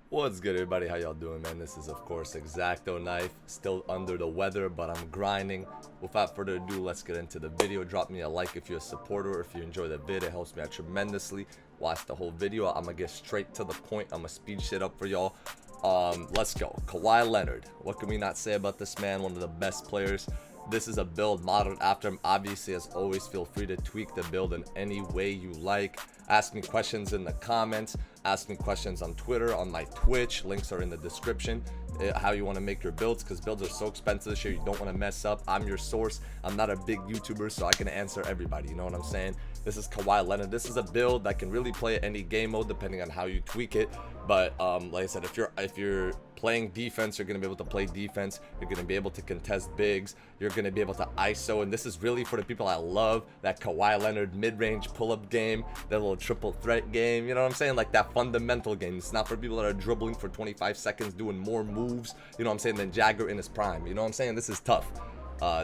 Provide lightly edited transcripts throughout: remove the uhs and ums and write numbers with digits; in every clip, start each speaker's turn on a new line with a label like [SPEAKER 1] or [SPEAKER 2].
[SPEAKER 1] What's good, everybody? How y'all doing, man? This is, of course, ExactoKnife. Still under the weather, but I'm grinding. Without further ado, let's get into the video. Drop me a like if you're a supporter. If you enjoy the vid, it helps me out tremendously. Watch the whole video. I'm gonna get straight to the point. I'm gonna speed shit up for y'all. Let's go. Kawhi Leonard. What can we not say about this man? One of the best players. This is a build modeled after him. Obviously, as always, feel free to tweak the build in any way you like. Ask me questions in the comments. Ask me questions on Twitter, on my Twitch. Links are in the description. How you want to make your builds, because builds are so expensive this year. You don't want to mess up. I'm your source. I'm not a big YouTuber, so I can answer everybody. You know what I'm saying? This is Kawhi Leonard. This is a build that can really play any game mode depending on how you tweak it. But like I said, if you're playing defense, you're going to be able to play defense. You're going to be able to contest bigs. You're going to be able to ISO. And this is really for the people that love that Kawhi Leonard mid-range pull-up game, that little triple threat game. You know what I'm saying? Like that fundamental game. It's not for people that are dribbling for 25 seconds, doing more moves, you know what I'm saying, than Jagger in his prime. You know what I'm saying? This is tough.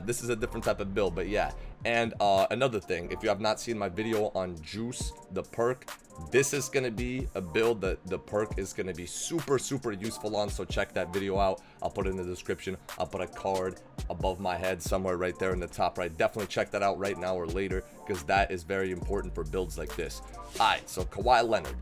[SPEAKER 1] This is a different type of build, but yeah. And another thing, if you have not seen my video on Juice, the perk, this is going to be a build that the perk is going to be super useful on, so check that video out. I'll put it in the description. I'll put a card above my head somewhere right there in the top right. Definitely check that out right now or later, because that is very important for builds like this. Alright, so Kawhi Leonard.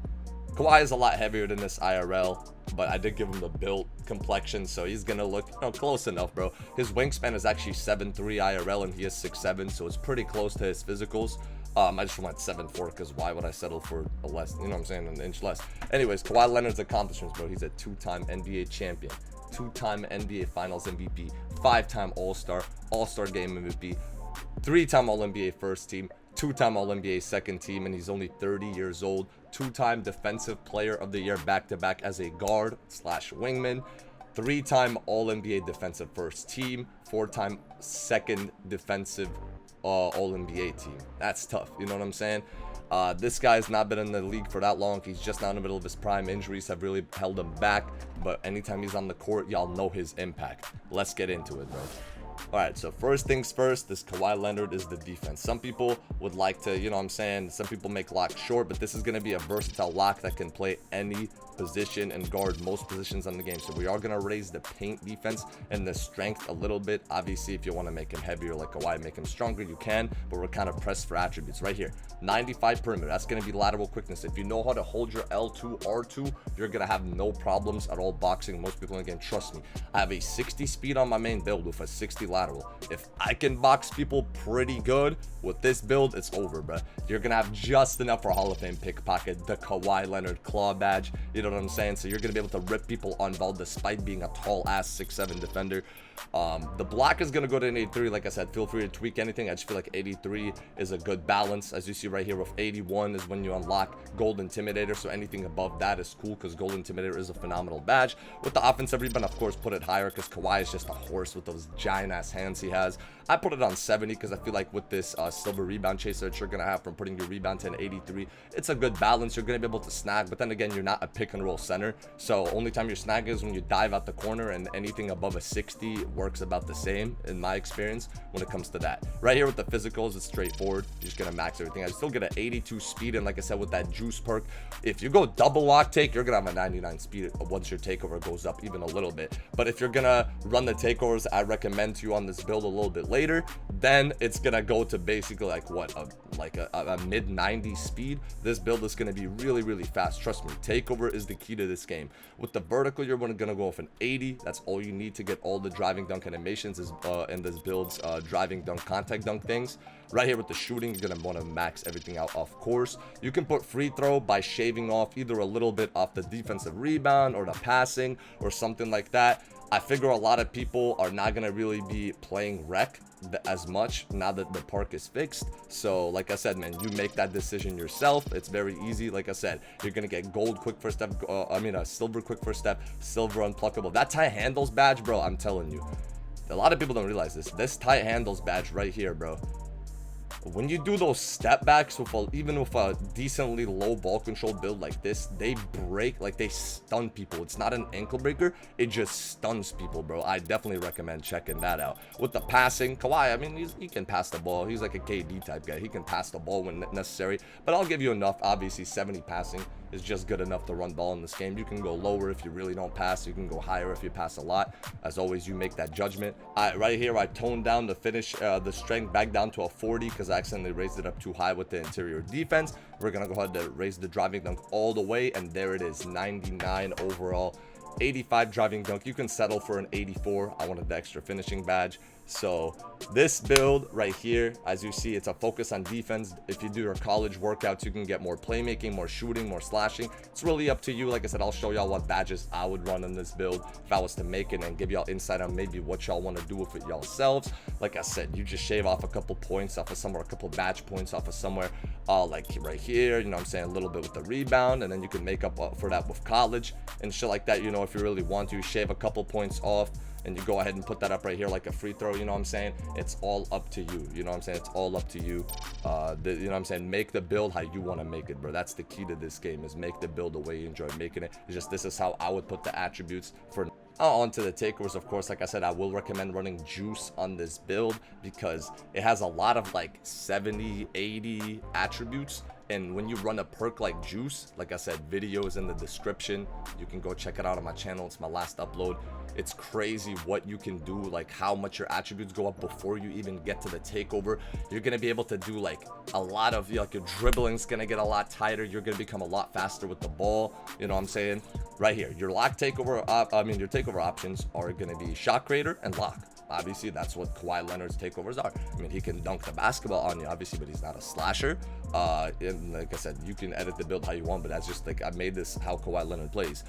[SPEAKER 1] Kawhi is a lot heavier than this IRL, but I did give him the built complexion, so he's gonna look, you know, close enough, bro. His wingspan is actually 7'3" IRL, and he is 6'7", so it's pretty close to his physicals. I just went 7'4", because why would I settle for a less, you know what I'm saying, an inch less. Anyways, Kawhi Leonard's accomplishments, bro. He's a two-time NBA champion, two-time NBA Finals MVP, 5-time All-Star, All-Star Game MVP, 3-time All-NBA first team, 2-time All-NBA second team, and he's only 30 years old. 2-time Defensive Player of the Year back-to-back as a guard slash wingman. 3-time All-NBA Defensive First Team. 4-time Second Defensive All-NBA Team. That's tough, you know what I'm saying? This guy's not been in the league for that long. He's just now in the middle of his prime. Injuries have really held him back, but anytime he's on the court, y'all know his impact. Let's get into it, bro. Alright, so first things first, this Kawhi Leonard is the defense. Some people would like to, you know what I'm saying, some people make lock short, but this is going to be a versatile lock that can play any position and guard most positions on the game. So we are going to raise the paint defense and the strength a little bit. Obviously, if you want to make him heavier like Kawhi, make him stronger, you can, but we're kind of pressed for attributes right here. 95 perimeter, that's going to be lateral quickness. If you know how to hold your L2, R2, you're going to have no problems at all boxing most people in the game. Trust me, I have a 60 speed on my main build with a 60 lateral. If I can box people pretty good with this build, it's over, bro. You're gonna have just enough for Hall of Fame pickpocket, the Kawhi Leonard claw badge, you know what I'm saying? So you're gonna be able to rip people on ball despite being a tall ass 6'7" defender. The block is gonna go to an 83. Like I said, feel free to tweak anything. I just feel like 83 is a good balance. As you see right here, with 81 is when you unlock Gold Intimidator, so anything above that is cool, because Gold Intimidator is a phenomenal badge. With the offensive rebound, of course, put it higher, because Kawhi is just a horse with those giant ass hands he has. I put it on 70, because I feel like with this silver rebound chaser that you're gonna have from putting your rebound to an 83, it's a good balance. You're gonna be able to snag, but then again, you're not a pick and roll center, so only time you're snagging is when you dive out the corner, and anything above a 60 works about the same in my experience when it comes to that. Right here with the physicals, it's straightforward. You're just gonna max everything. I still get an 82 speed, and like I said, with that juice perk, if you go double lock take, you're gonna have a 99 speed once your takeover goes up even a little bit. But if you're gonna run the takeovers I recommend to you on this build a little bit later, then it's gonna go to basically like what, a mid 90 speed. This build is gonna be really fast. Trust me, takeover is the key to this game. With the vertical, you're gonna go with an 80. That's all you need to get all the driving dunk animations is in this build's driving dunk, contact dunk things. Right here with the shooting, you're gonna want to max everything out. Of course, you can put free throw by shaving off either a little bit off the defensive rebound or the passing or something like that. I figure a lot of people are not gonna really be playing rec as much now that the park is fixed. So like I said, man, you make that decision yourself. It's very easy. Like I said, you're gonna get gold quick first step, a silver quick first step, silver unpluckable. That tight handles badge, bro, I'm telling you, a lot of people don't realize this tight handles badge right here, bro. When you do those step backs with even with a decently low ball control build like this, they break, like they stun people. It's not an ankle breaker, it just stuns people, bro. I definitely recommend checking that out. With the passing, Kawhi, I mean, he can pass the ball. He's like a KD type guy. He can pass the ball when necessary, but I'll give you enough. Obviously 70 passing, is just good enough to run ball in this game. You can go lower if you really don't pass. You can go higher if you pass a lot. As always, you make that judgment. Right here, I toned down the finish, the strength back down to a 40 because I accidentally raised it up too high with the interior defense. We're going to go ahead and raise the driving dunk all the way, and there it is, 99 overall. 85 driving dunk. You can settle for an 84. I wanted the extra finishing badge. So this build right here, as you see, it's a focus on defense. If you do your college workouts, you can get more playmaking, more shooting, more slashing. It's really up to you. Like I said, I'll show y'all what badges I would run in this build if I was to make it, and give y'all insight on maybe what y'all want to do with it yourselves. Like I said, you just shave off a couple points off of somewhere, a couple badge points off of somewhere, like right here, you know what I'm saying, a little bit with the rebound, and then you can make up for that with college and shit like that. You know, if you really want to shave a couple points off, and you go ahead and put that up right here like a free throw, you know what I'm saying? It's all up to you, you know what I'm saying? It's all up to you. You know what I'm saying? Make the build how you want to make it, bro. That's the key to this game, is make the build the way you enjoy making it. It's just, this is how I would put the attributes for onto the takeovers. Of course, like I said, I will recommend running juice on this build because it has a lot of like 70, 80 attributes. And when you run a perk like juice, like I said, video is in the description. You can go check it out on my channel. It's my last upload. It's crazy what you can do, like how much your attributes go up before you even get to the takeover. You're going to be able to do like a lot of, like, your dribbling's going to get a lot tighter. You're going to become a lot faster with the ball. You know what I'm saying? Right here, your lock takeover, your takeover options are going to be shot creator and lock. Obviously, that's what Kawhi Leonard's takeovers are. I mean, he can dunk the basketball on you, obviously, but he's not a slasher. And like I said, you can edit the build how you want, but that's just like, I made this how Kawhi Leonard plays.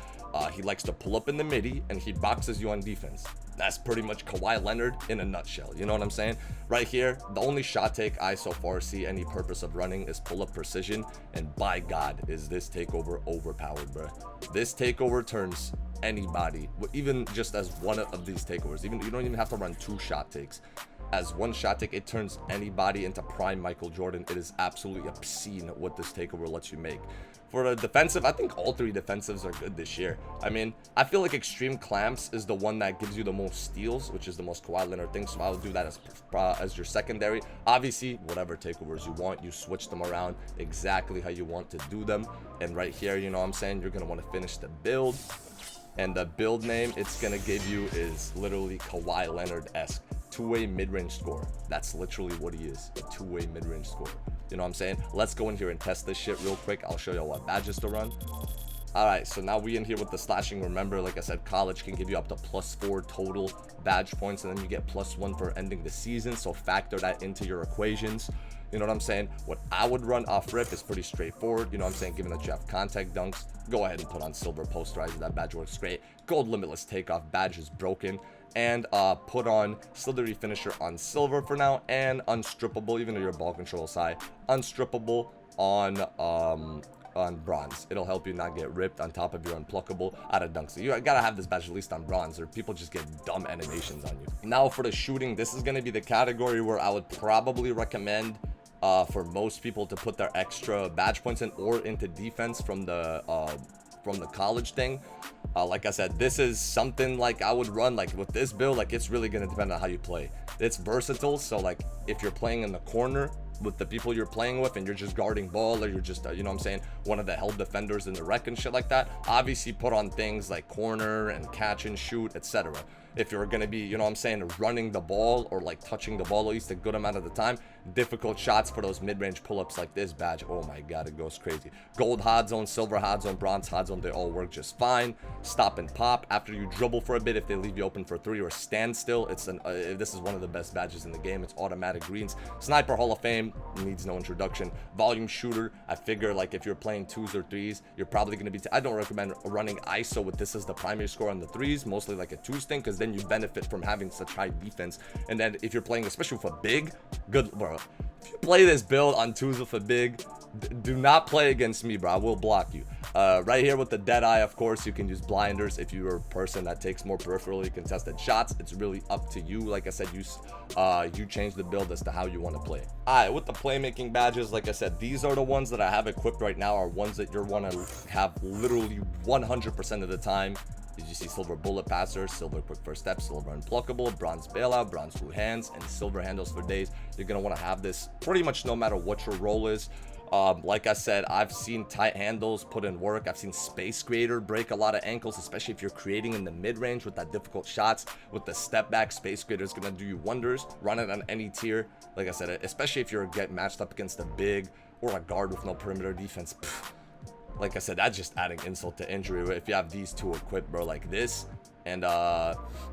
[SPEAKER 1] He likes to pull up in the midi, and he boxes you on defense. That's pretty much Kawhi Leonard in a nutshell. You know what I'm saying? Right here, the only shot take I so far see any purpose of running is pull-up precision, and by God, is this takeover overpowered, bro. This takeover turns anybody, even just as one of these takeovers, even you don't even have to run 2 shot takes. As one shot take, it turns anybody into prime Michael Jordan. It is absolutely obscene what this takeover lets you make. For the defensive, I think all 3 defensives are good this year. I mean, I feel like extreme clamps is the one that gives you the most steals, which is the most Kawhi Leonard thing. So I would do that as your secondary. Obviously, whatever takeovers you want, you switch them around exactly how you want to do them. And right here, you know what I'm saying, you're going to want to finish the build. And the build name it's going to give you is literally Kawhi Leonard-esque. Two-way mid-range scorer. That's literally what he is, a two-way mid-range scorer. You know what I'm saying? Let's go in here and test this shit real quick. I'll show you what badges to run. All right, so now we in here with the slashing. Remember, like I said, college can give you up to +4 total badge points, and then you get +1 for ending the season. So factor that into your equations. You know what I'm saying? What I would run off rip is pretty straightforward. You know what I'm saying? Given that you have contact dunks, go ahead and put on silver posterizer. That badge works great. Gold limitless takeoff badge is broken. And put on slithery finisher on silver for now, and unstrippable, even though your ball control side, unstrippable on bronze. It'll help you not get ripped on top of your unpluckable out of dunks. So you gotta have this badge at least on bronze, or people just get dumb animations on you. Now for the shooting, this is gonna be the category where I would probably recommend for most people to put their extra badge points in, or into defense from the college thing. Like I said, this is something like I would run like with this build. Like, it's really going to depend on how you play. It's versatile. So like if you're playing in the corner with the people you're playing with, and you're just guarding ball, or you're just you know what I'm saying, one of the held defenders in the rec and shit like that, obviously put on things like corner and catch and shoot, etc. If you're going to be, you know what I'm saying, running the ball, or like touching the ball at least a good amount of the time, difficult shots for those mid-range pull-ups like this badge, oh my God, it goes crazy. Gold hot zone, silver hot zone, bronze hot zone, they all work just fine. Stop and pop after you dribble for a bit, if they leave you open for 3, or stand still, it's this is one of the best badges in the game. It's automatic greens. Sniper Hall of Fame needs no introduction. Volume shooter, I figure like if you're playing 2s or 3s, you're probably going to be I don't recommend running ISO with this as the primary score on the 3s, mostly like a 2s thing, because then you benefit from having such high defense. And then if you're playing especially with a big, good bro, if you play this build on 2s with a big, do not play against me, bro. I will block you. Right here with the dead eye, of course, you can use blinders if you're a person that takes more peripherally contested shots. It's really up to you. Like I said, you change the build as to how you want to play. All right, with the playmaking badges, like I said, these are the ones that I have equipped right now, are ones that you're want to have literally 100% of the time. Did you see silver bullet passer, silver quick first step, silver unpluckable, bronze bailout, bronze two hands, and silver handles for days? You're going to want to have this pretty much no matter what your role is. Like I said, I've seen tight handles put in work. I've seen Space Creator break a lot of ankles, especially if you're creating in the mid-range with that difficult shots. With the step back, Space Creator is going to do you wonders. Run it on any tier. Like I said, especially if you're getting matched up against a big or a guard with no perimeter defense. Like I said, that's just adding insult to injury. If you have these two equipped, bro, like this and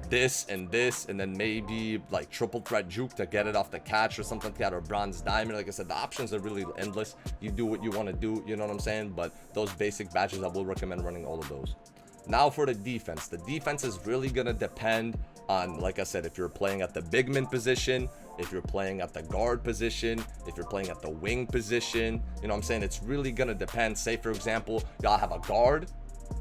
[SPEAKER 1] this and this, and then maybe like triple threat juke to get it off the catch or something like that, or bronze diamond. Like I said, the options are really endless. You do what you want to do, you know what I'm saying? But those basic badges, I will recommend running all of those. Now for the defense is really gonna depend on, like I said, if you're playing at the big man position, if you're playing at the guard position, if you're playing at the wing position, you know what I'm saying? It's really gonna depend. Say for example, y'all have a guard,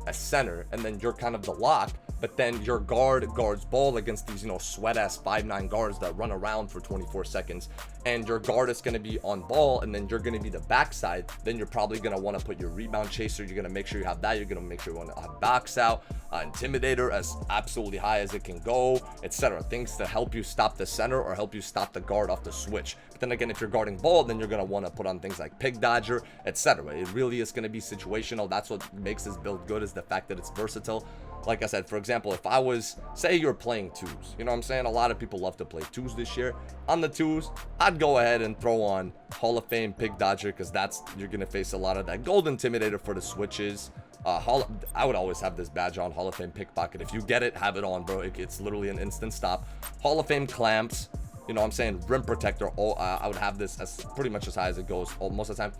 [SPEAKER 1] a center, and then you're kind of the lock, but then your guards ball against these, you know, sweat ass 5'9" guards that run around for 24 seconds, and your guard is going to be on ball, and then you're going to be the backside. Then you're probably going to want to put your rebound chaser. You're going to make sure you have that. You're going to make sure you want to have box out, intimidator as absolutely high as it can go, etc. Things to help you stop the center or help you stop the guard off the switch. But then again, if you're guarding ball, then you're going to want to put on things like pig dodger, etc. It really is going to be situational. That's what makes this build good, is the fact that it's versatile. Like I said, for example, if I was, say you're playing twos, you know what I'm saying? A lot of people love to play twos this year. On the twos, I'd go ahead and throw on Hall of Fame Pig Dodger, because you're going to face a lot of that. Gold Intimidator for the switches. I would always have this badge on, Hall of Fame Pickpocket. If you get it, have it on, bro. It's literally an instant stop. Hall of Fame Clamps, you know what I'm saying? Rim Protector. I would have this as pretty much as high as it goes most of the time.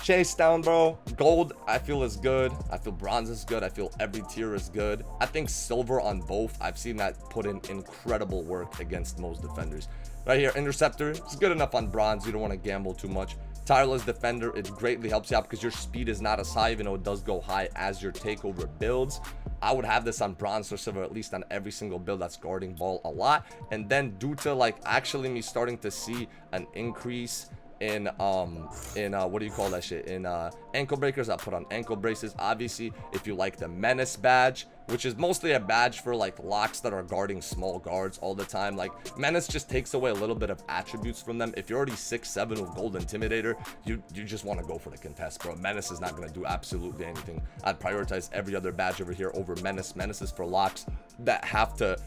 [SPEAKER 1] Chase down, bro. Gold, I feel is good. I feel bronze is good. I feel every tier is good. I think silver on both. I've seen that put in incredible work against most defenders. Right here, Interceptor. It's good enough on bronze. You don't want to gamble too much. Tireless Defender, it greatly helps you out because your speed is not as high, even though it does go high as your takeover builds. I would have this on bronze or silver, at least on every single build that's guarding ball a lot. And then due to like actually me starting to see an increase in what do you call that shit, in ankle breakers, I put on ankle braces. Obviously, if you like the menace badge, which is mostly a badge for like locks that are guarding small guards all the time, like menace just takes away a little bit of attributes from them. If you're already 6'7" with gold intimidator, you just want to go for the contest, bro. Menace is not going to do absolutely anything. I'd prioritize every other badge over here over menace. Menace is for locks that have to,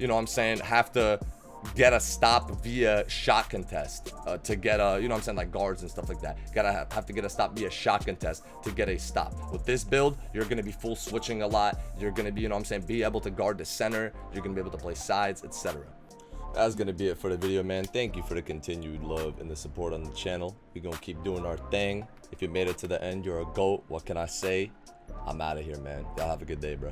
[SPEAKER 1] you know what I'm saying, have to get a stop via shot contest to get a, you know what I'm saying, like guards and stuff like that. Gotta have to get a stop via shot contest to get a stop. With this build, you're gonna be full switching a lot. You're gonna be, you know what I'm saying, be able to guard the center. You're gonna be able to play sides, etc. That's gonna be it for the video, man. Thank you for the continued love and the support on the channel. We're gonna keep doing our thing. If you made it to the end, you're a GOAT. What can I say? I'm out of here, man. Y'all have a good day, bro.